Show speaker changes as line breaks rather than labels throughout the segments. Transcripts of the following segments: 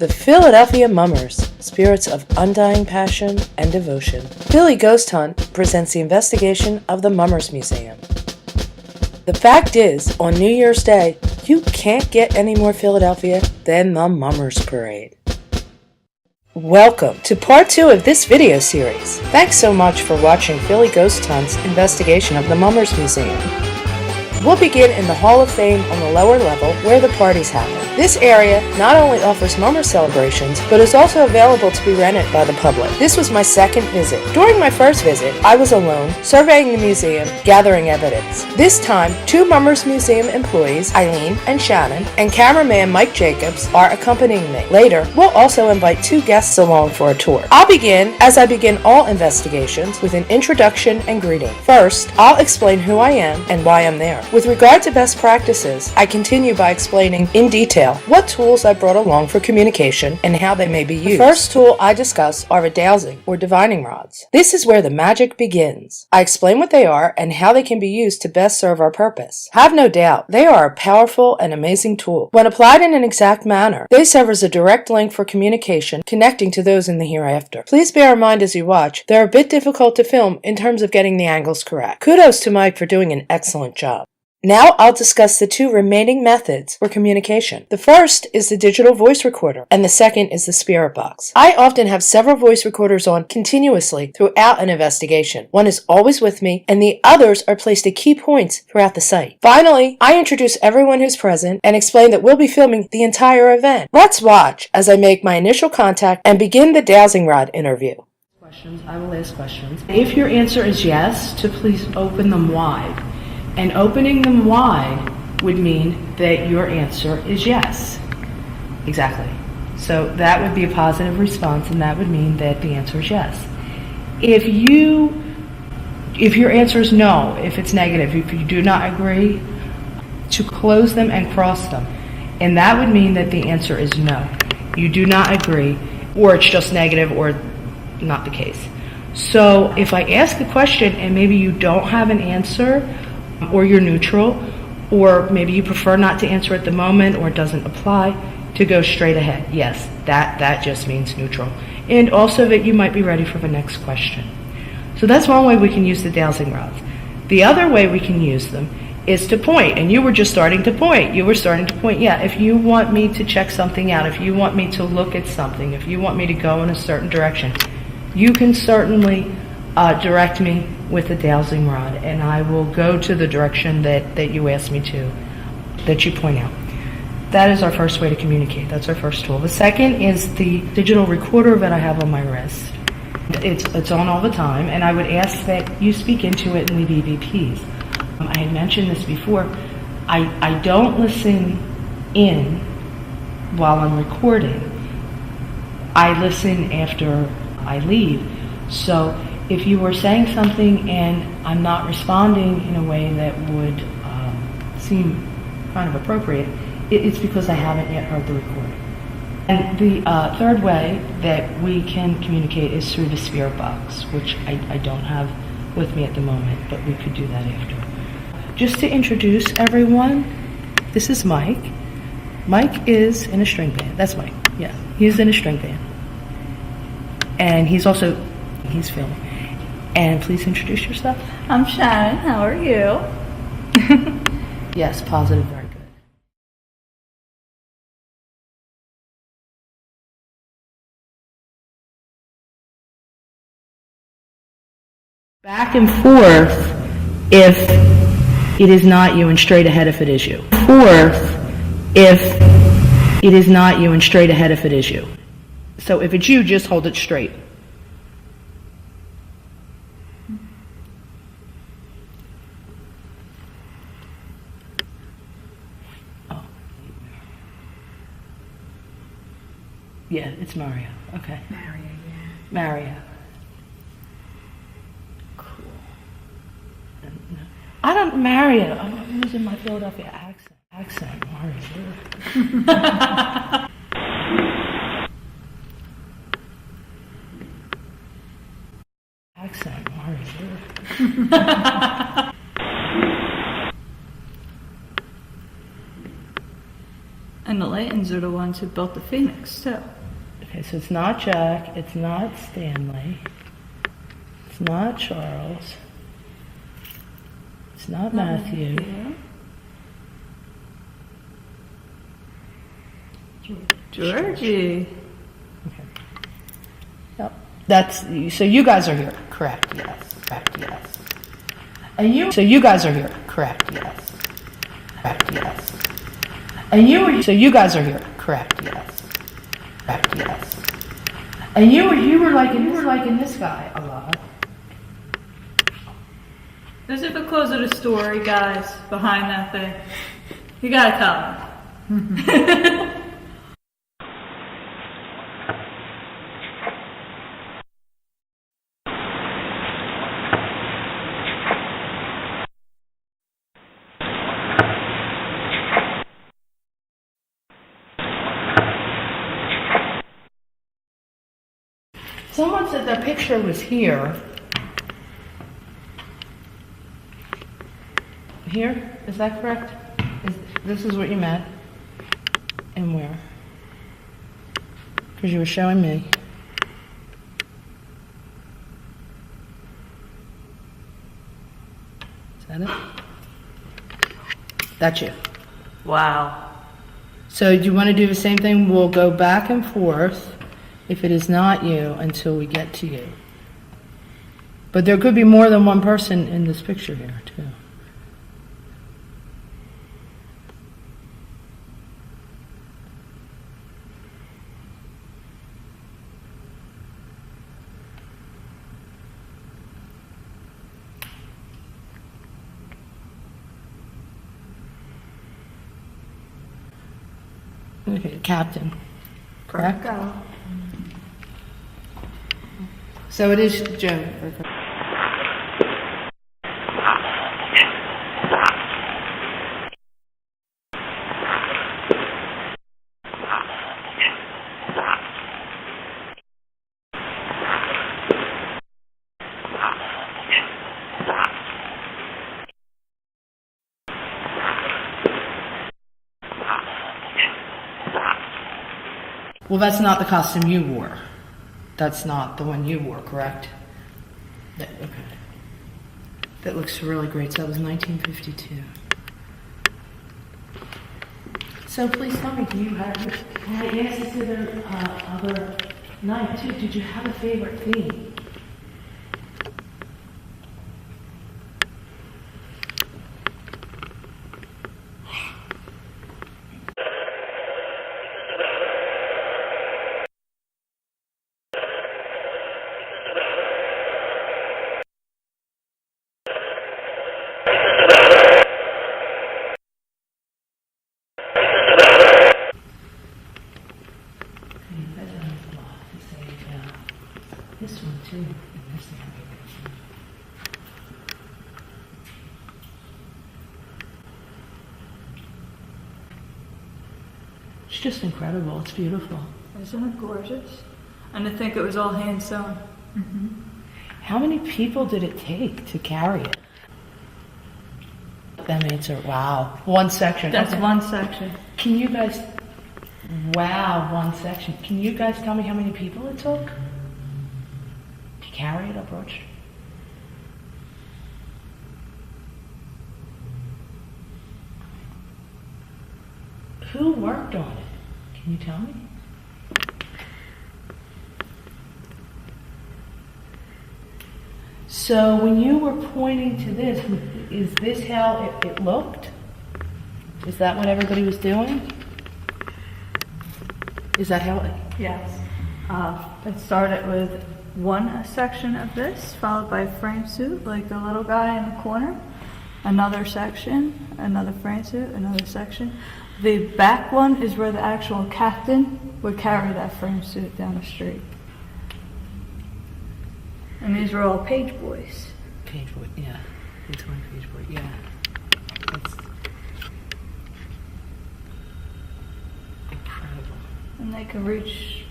The Philadelphia Mummers, spirits of undying passion and devotion. Philly Ghost Hunt presents the investigation of the Mummers Museum. The fact is, on New Year's Day, you can't get any more Philadelphia than the Mummers Parade. Welcome to part 2 of this video series. Thanks so much for watching Philly Ghost Hunt's investigation of the Mummers Museum. We'll begin in the Hall of Fame on the lower level where the parties happen. This area not only offers Mummer celebrations, but is also available to be rented by the public. This was my second visit. During my first visit, I was alone, surveying the museum, gathering evidence. This time, 2 Mummers Museum employees, Eileen and Shannon, and cameraman Mike Jacobs are accompanying me. Later, we'll also invite 2 guests along for a tour. I'll begin, as I begin all investigations, with an introduction and greeting. First, I'll explain who I am and why I'm there. With regard to best practices, I continue by explaining in detail what tools I brought along for communication and how they may be used. The first tool I discuss are dowsing or divining rods. This is where the magic begins. I explain what they are and how they can be used to best serve our purpose. Have no doubt, they are a powerful and amazing tool. When applied in an exact manner, they serve as a direct link for communication connecting to those in the hereafter. Please bear in mind as you watch, they're a bit difficult to film in terms of getting the angles correct. Kudos to Mike for doing an excellent job. Now I'll discuss the 2 remaining methods for communication. The first is the digital voice recorder, and the second is the spirit box. I often have several voice recorders on continuously throughout an investigation. One is always with me, and the others are placed at key points throughout the site. Finally, I introduce everyone who's present and explain that we'll be filming the entire event. Let's watch as I make my initial contact and begin the Dowsing Rod interview.
I will ask questions. If your answer is yes, to please open them wide. And opening them wide would mean that your answer is yes. Exactly. So that would be a positive response, and that would mean that the answer is yes. If your answer is no, if it's negative, if you do not agree, to close them and cross them. And that would mean that the answer is no. You do not agree, or it's just negative, or not the case. So if I ask a question and maybe you don't have an answer, or you're neutral, or maybe you prefer not to answer at the moment, or it doesn't apply, to go straight ahead. Yes, that just means neutral. And also that you might be ready for the next question. So that's one way we can use the dowsing rods. The other way we can use them is to point, and you were just starting to point. You were starting to point, yeah, if you want me to check something out, if you want me to look at something, if you want me to go in a certain direction, you can certainly direct me with the dowsing rod, and I will go to the direction that you asked me to, that you point out. That is our first way to communicate. That's our first tool. The second is the digital recorder that I have on my wrist. It's on all the time, and I would ask that you speak into it and leave EVPs. I had mentioned this before. I don't listen in while I'm recording. I listen after I leave. So if you were saying something and I'm not responding in a way that would seem kind of appropriate, it's because I haven't yet heard the recording. And the third way that we can communicate is through the spirit box, which I don't have with me at the moment, but we could do that after. Just to introduce everyone, this is Mike. Mike is in a string band. That's Mike. Yeah, he's in a string band. And he's filming. And please introduce yourself.
I'm Shannon. How are you?
Yes, positive, very good. Back and forth if it is not you, and straight ahead if it is you. Forth if it is not you, and straight ahead if it is you. So if it's you, just hold it straight. Yeah, it's Mario. Okay.
Mario, yeah.
Mario. Cool. I don't, Mario. I'm losing my Philadelphia accent. Mario.
And the Laytons are the ones who built the Phoenix, too.
Okay, so it's not Jack, it's not Stanley, it's not Charles, it's not Matthew.
Georgie.
Okay. Yep. That's, so you guys are here. Correct, yes. Correct, yes. And you, so you guys are here. Correct, yes. Correct, yes. And you were, so you guys are here. Correct, yes. Correct, yes. And you were liking this guy a lot.
There's a bit closer to the story, guys, behind that thing. You gotta come.
Someone said their picture was here. Here? Is that correct? This is what you meant? And where? Because you were showing me. Is that it? That's you.
Wow.
So do you want to do the same thing? We'll go back and forth if it is not you until we get to you. But there could be more than one person in this picture here, too. Okay, Captain. Correct?
Go.
So it is Joe. Well, that's not the costume you wore. That's not the one you wore, correct? Okay. That looks really great. So that was 1952. So please tell me, do you have, I asked this to the other night too, did you have a favorite theme? This one too, and this one. It's just incredible. It's beautiful.
Isn't it gorgeous? And to think it was all hand sewn. Mm-hmm.
How many people did it take to carry it? That means wow. One section.
That's
okay.
one section.
Can you guys, wow, one section. Can you guys tell me how many people it took to carry it approach? Who worked on it? Can you tell me? So when you were pointing to this, is this how it looked? Is that what everybody was doing? Is that how it...
Yes. It started with one section of this, followed by a frame suit, like the little guy in the corner. Another section, another frame suit, another section. The back one is where the actual captain would carry that frame suit down the street. And these were all page boys.
Page boy, yeah. It's one page boy, yeah. That's incredible.
And they could reach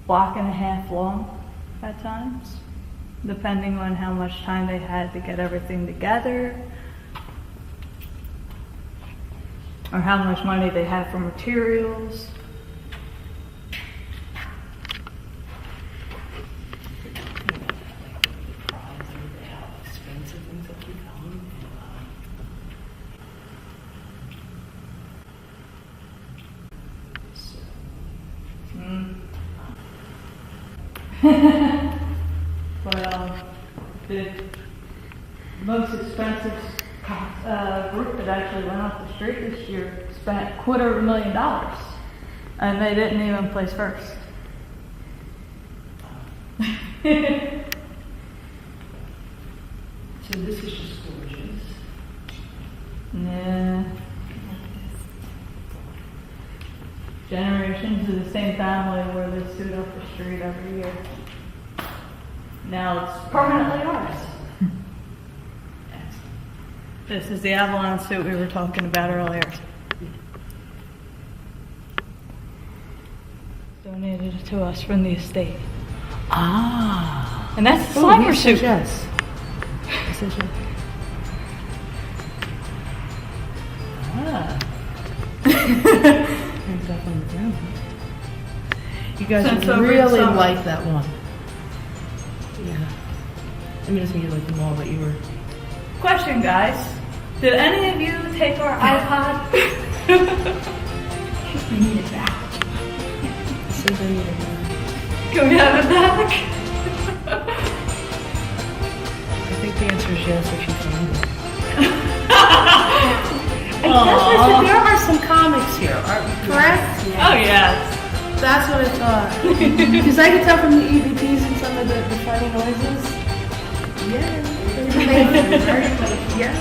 block and a half long at times, depending on how much time they had to get everything together. or how much money they have for materials. But the most expensive group that actually went off the street this year spent $250,000, and they didn't even place first.
So this is just gorgeous.
Yeah. Generations of the same family where they stood off the street every year. Now it's permanently ours. This is the Avalon suit we were talking about earlier. Donated to us from the estate.
Ah.
And that's the Slimer suit.
Yes. He says yes. Ah. Hands up on the ground. You guys
Since
would
over
really
summer.
like that one. Yeah. I mean, it's me like them all, but you were.
Question, guys. Did any of you take our iPod? We need it back.
So they need it now.
Can we have it back?
I think the answer is yes if you found it. I
Aw.
guess there are some comics here, correct?
Oh, yes.
That's what I thought. Because I could tell from the EVPs and some of the funny noises. Yeah. Yeah.